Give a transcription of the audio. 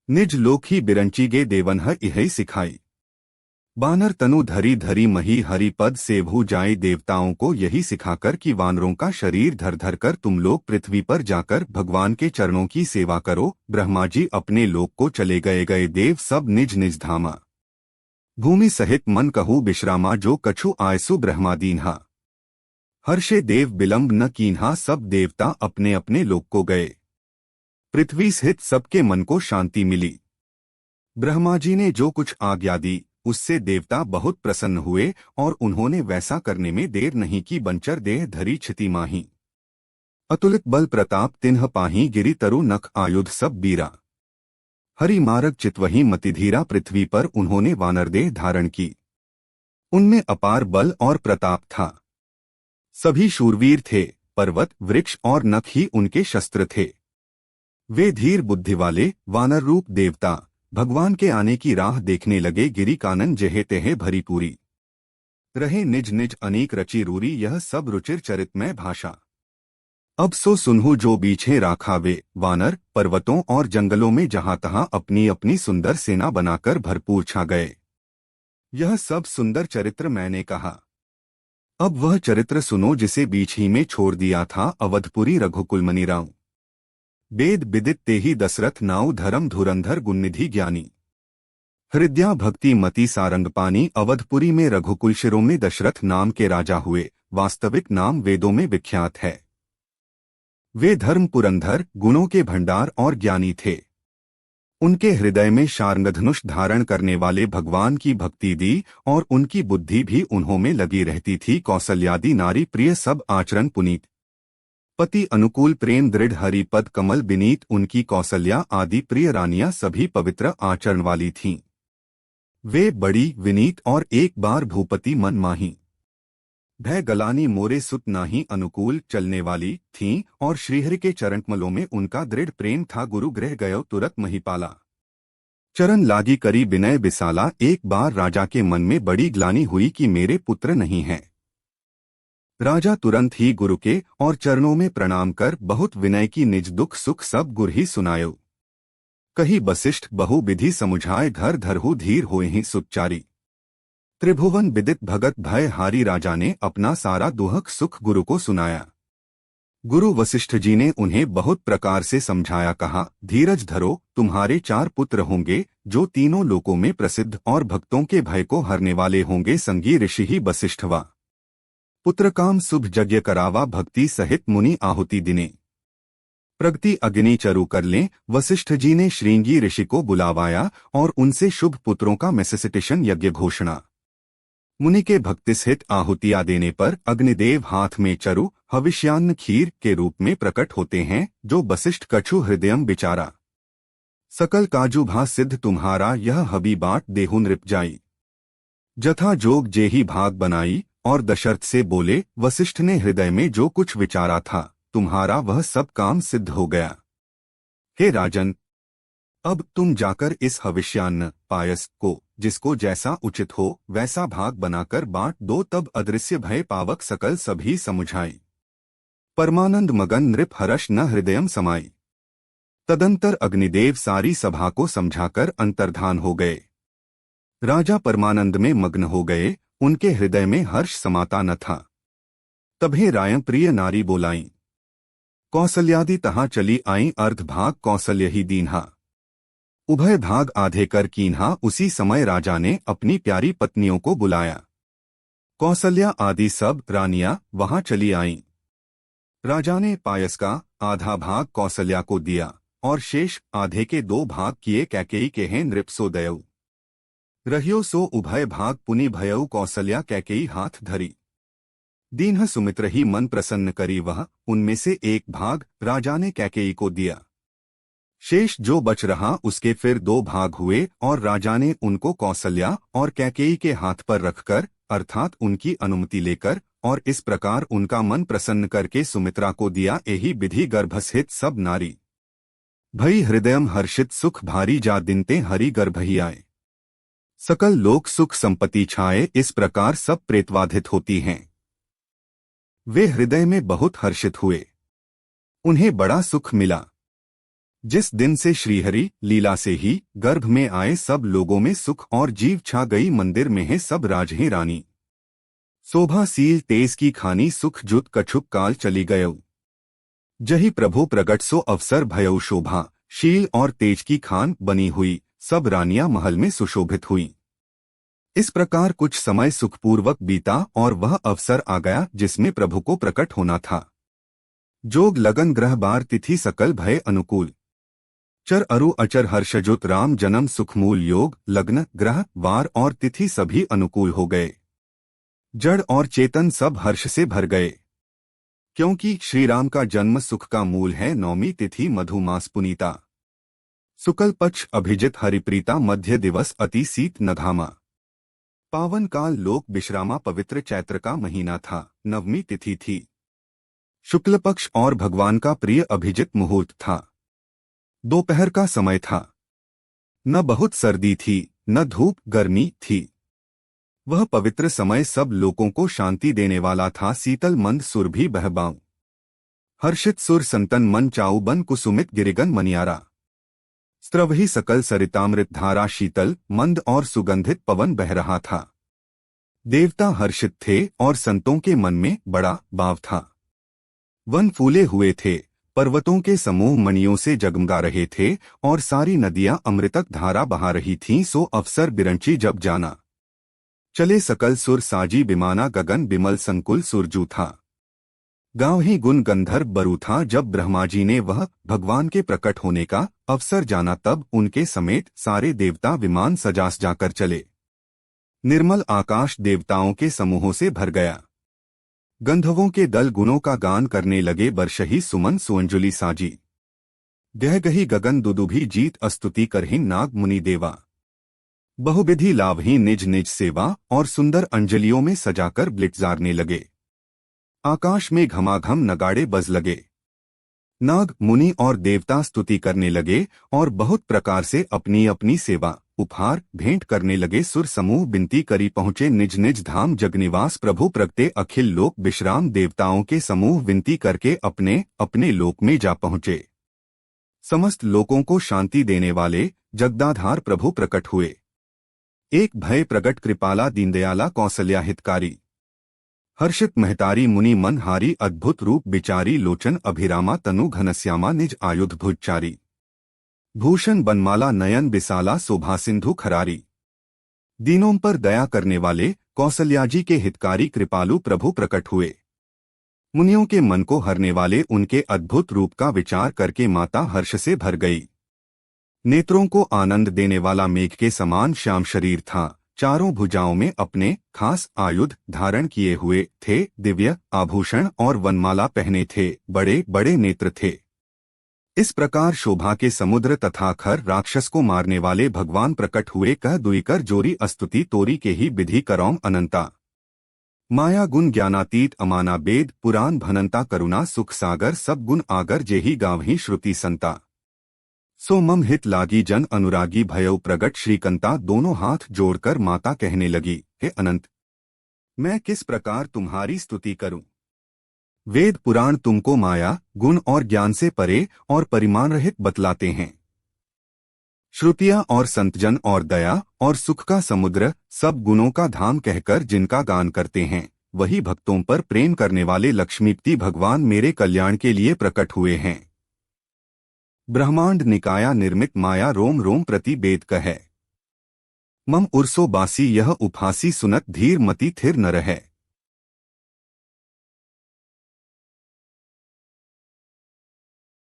निज लोकी बिरंची गे देवनह इहै सिखाई। वानर तनु धरी धरी मही हरिपद सेभू जाए। देवताओं को यही सिखाकर कि वानरों का शरीर धर धर कर तुम लोग पृथ्वी पर जाकर भगवान के चरणों की सेवा करो। ब्रह्मा जी अपने लोक को चले गए। गए देव सब निज निज धामा। भूमि सहित मन कहू विश्रामा। जो कछु आयसु ब्रह्मादीन्हा। हर्षे देव विलंब न कीन्हा। सब देवता अपने अपने लोक को गए। पृथ्वी सहित सबके मन को शांति मिली। ब्रह्मा जी ने जो कुछ आज्ञा दी उससे देवता बहुत प्रसन्न हुए और उन्होंने वैसा करने में देर नहीं की। बंचर देह धरी क्षिति माही। अतुलित बल प्रताप तिन्ह पाही। गिरि तरु नख आयुध सब बीरा। हरि मारग चितवही मतिधीरा। पृथ्वी पर उन्होंने वानरदेह धारण की। उनमें अपार बल और प्रताप था। सभी शूरवीर थे। पर्वत वृक्ष और नख ही उनके शस्त्र थे। वे धीर बुद्धि वाले वानर रूप देवता भगवान के आने की राह देखने लगे। गिरि कानन जेहे तेहे भरी पूरी। रहे निज निज अनेक रचि रूरी। यह सब रुचिर चरितमय भाषा। अब सो सुनहु जो बीछे राखा। वे वानर पर्वतों और जंगलों में जहां तहां अपनी अपनी सुंदर सेना बनाकर भरपूर छा गए। यह सब सुंदर चरित्र मैंने कहा। अब वह चरित्र सुनो जिसे बीच ही में छोड़ दिया था। अवधपुरी रघुकुल मणि राव। वेद विदित तेहि दशरथ नाउ। धर्म धुरंधर गुणनिधि ज्ञानी। हृदया भक्ति मति सारंगपानी। अवधपुरी में रघुकुल शिरों में दशरथ नाम के राजा हुए। वास्तविक नाम वेदों में विख्यात है। वे धर्म पुरंधर गुणों के भंडार और ज्ञानी थे। उनके हृदय में शार्ंगधनुष धारण करने वाले भगवान की भक्ति दी और उनकी बुद्धि भी उन्हों में लगी रहती थी। कौसल्यादि नारी प्रिय सब आचरण पुनीत। पति अनुकूल प्रेम दृढ़ हरिपद कमल विनीत। उनकी कौसल्या आदि प्रिय रानियां सभी पवित्र आचरण वाली थीं। वे बड़ी विनीत और एक बार भूपति मन माही। भय गलानी मोरे सुत नाही। अनुकूल चलने वाली थीं और श्रीहरि के चरणकमलों में उनका दृढ़ प्रेम था। गुरु गृह गयो तुरत महिपाला। चरण लागी करी विनय विसाला। एक बार राजा के मन में बड़ी ग्लानि हुई कि मेरे पुत्र नहीं हैं। राजा तुरंत ही गुरु के और चरणों में प्रणाम कर बहुत विनय की निज दुख सुख सब गुर ही सुनायो। कही वशिष्ठ बहु विधि समुझाए। घर धरहु धीर होए ही सुचारी। त्रिभुवन विदित भगत भय हारी। राजा ने अपना सारा दुहक सुख गुरु को सुनाया। गुरु वशिष्ठ जी ने उन्हें बहुत प्रकार से समझाया। कहा धीरज धरो। तुम्हारे 4 पुत्र होंगे जो तीनों लोकों में प्रसिद्ध और भक्तों के भय को हरने वाले होंगे। संगी ऋषि ही वशिष्ठवा। पुत्र काम शुभ यज्ञ करावा। भक्ति सहित मुनि आहुति दिने। प्रगति अग्नि चरु कर लें। वशिष्ठ जी ने श्रृंगी ऋषि को बुलावाया और उनसे शुभ पुत्रों का मेसेसिटेशन यज्ञ घोषणा। मुनि के भक्तिसहित आहुतियां देने पर अग्निदेव हाथ में चरु हविष्यान्न खीर के रूप में प्रकट होते हैं। जो वशिष्ठ कछु हृदयम विचारा। सकल काजु भा सिद्ध तुम्हारा। यह हबी बाट देहु नृप जाई। जथा जोग जेही भाग बनाई। और दशरथ से बोले वशिष्ठ ने हृदय में जो कुछ विचारा था तुम्हारा वह सब काम सिद्ध हो गया। हे राजन, अब तुम जाकर इस हविष्यान्न पायस को जिसको जैसा उचित हो वैसा भाग बनाकर बांट दो। तब अदृश्य भय पावक सकल सभी समुझाई। परमानंद मगन नृप हर्ष न हृदयम समाई। तदंतर अग्निदेव सारी सभा को समझाकर अंतर्धान हो गए। राजा परमानंद में मग्न हो गए। उनके हृदय में हर्ष समाता न था। तभी राय प्रिय नारी बोलाई। कौसल्यादि तहां चली आई। अर्ध भाग कौसल्य ही दीन्हा। उभय भाग आधे कर कीन्हा। उसी समय राजा ने अपनी प्यारी पत्नियों को बुलाया। कौसल्या आदि सब रानियां वहां चली आईं। राजा ने पायस का आधा भाग कौसल्या को दिया और शेष आधे के 2 भाग किए कैकेयी के हैं नृपसोदयऊ। रहियो सो उभय भाग पुनि भयऊ। कौसल्या कैकेयी हाथ धरी। दीन्ह सुमित्र ही मन प्रसन्न करी। वह उनमें से 1 भाग राजा ने कैकेयी को दिया। शेष जो बच रहा उसके फिर 2 भाग हुए और राजा ने उनको कौसल्या और कैकेयी के हाथ पर रखकर अर्थात उनकी अनुमति लेकर और इस प्रकार उनका मन प्रसन्न करके सुमित्रा को दिया। यही विधि गर्भस्थित सब नारी भई हृदयम हर्षित। सुख भारी जा दिनते हरि गर्भ ही आए। सकल लोक सुख संपत्ति छाए। इस प्रकार सब प्रेतवाधित होती हैं। वे हृदय में बहुत हर्षित हुए। उन्हें बड़ा सुख मिला। जिस दिन से श्रीहरि लीला से ही गर्भ में आए सब लोगों में सुख और जीव छा गई, मंदिर में है सब राजहे रानी। शोभा सील तेज की खानी, सुख जुत कछुक काल चली गयऊ। जही प्रभु प्रगट सो अवसर भयऊ, शोभा शील और तेज की खान बनी हुई, सब रानियां महल में सुशोभित हुई। इस प्रकार कुछ समय सुखपूर्वक बीता और वह अवसर आ गया जिसमें प्रभु को प्रकट होना था। जोग लगन ग्रह बार तिथि सकल भय अनुकूल, चर अरु अचर हर्षजुत राम जन्म सुखमूल, योग लग्न ग्रह वार और तिथि सभी अनुकूल हो गए। जड़ और चेतन सब हर्ष से भर गए, क्योंकि श्री राम का जन्म सुख का मूल है। नौमी तिथि मधुमास पुनीता, शुक्ल पक्ष अभिजित हरिप्रीता, मध्य दिवस अति शीत नघामा, पावन काल लोक विश्रामा, पवित्र चैत्र का महीना था। नवमी तिथि थी, शुक्ल पक्ष और भगवान का प्रिय अभिजित मुहूर्त था। दोपहर का समय था, न बहुत सर्दी थी न धूप गर्मी थी। वह पवित्र समय सब लोगों को शांति देने वाला था। शीतल मंद सुर भी बहबाऊं, हर्षित सुर संतन मन चाऊ, बन कुसुमित गिरिगन मनियारा, स्त्रवही सकल सरितामृत धारा, शीतल मंद और सुगंधित पवन बह रहा था। देवता हर्षित थे और संतों के मन में बड़ा भाव था। वन फूले हुए थे, पर्वतों के समूह मणियों से जगमगा रहे थे और सारी नदियां अमृतक धारा बहा रही थीं। सो अवसर बिरंची जब जाना, चले सकल सुर साजी बिमाना, गगन बिमल संकुल सुरजू था। गाँव ही गुण गंधर्व बरू था। जब ब्रह्मा जी ने वह भगवान के प्रकट होने का अवसर जाना, तब उनके समेत सारे देवता विमान सजास जाकर चले। निर्मल आकाश देवताओं के समूहों से भर गया। गंधर्वों के दल गुणों का गान करने लगे। बरशही सुमन सुअंजुली साजी, गहगही गगन दुदुभी जीत, अस्तुति करहीन नाग मुनि देवा, बहुविधि लाभहीन निज निज सेवा, और सुंदर अंजलियों में सजाकर ब्लिट्जारने लगे। आकाश में घमाघम नगाड़े बज लगे। नाग मुनि और देवता स्तुति करने लगे और बहुत प्रकार से अपनी अपनी सेवा उपहार भेंट करने लगे। सुर समूह बिनती करी पहुँचे निज निज धाम, जगनिवास प्रभु प्रगटे अखिल लोक विश्राम। देवताओं के समूह विनती करके अपने अपने लोक में जा पहुँचे। समस्त लोकों को शांति देने वाले जगदाधार प्रभु प्रकट हुए। एक भय प्रगट कृपाला, दीनदयाला कौसल्या हितकारी, हर्षित महतारी मुनि मनहारी, अद्भुत रूप बिचारी, लोचन अभिरामा तनु घनश्यामा, निज आयुध भुजचारी, भूषण बनमाला नयन बिसाला, शोभा सिंधु खरारी। दीनों पर दया करने वाले कौसल्या जी के हितकारी कृपालु प्रभु प्रकट हुए। मुनियों के मन को हरने वाले उनके अद्भुत रूप का विचार करके माता हर्ष से भर गई। नेत्रों को आनंद देने वाला मेघ के समान श्याम शरीर था। चारों भुजाओं में अपने खास आयुध धारण किए हुए थे। दिव्य आभूषण और वनमाला पहने थे। बड़े बड़े नेत्र थे। इस प्रकार शोभा के समुद्र तथा खर राक्षस को मारने वाले भगवान प्रकट हुए। कह दुईकर जोरी अस्तुति तोरी के ही विधि करौं अनंता, माया गुण ज्ञानातीत अमाना वेद, पुराण भनंता करुणा सुख सागर, सब गुण आगर जेहि गावहि श्रुति संता। सो मम हित लागी जन अनुरागी, भयउ प्रगट श्रीकंता। दोनों हाथ जोड़कर माता कहने लगी, हे अनंत, मैं किस प्रकार तुम्हारी स्तुति करूं। वेद पुराण तुमको माया गुण और ज्ञान से परे और परिमाण रहित बतलाते हैं। श्रुतियां और संतजन और दया और सुख का समुद्र सब गुणों का धाम कहकर जिनका गान करते हैं, वही भक्तों पर प्रेम करने वाले लक्ष्मीपति भगवान मेरे कल्याण के लिए प्रकट हुए हैं। ब्रह्मांड निकाया निर्मित माया, रोम रोम प्रति वेद कहे। मम उर्सो बासी यह उपहासी, सुनत धीर मति थिर न रहे।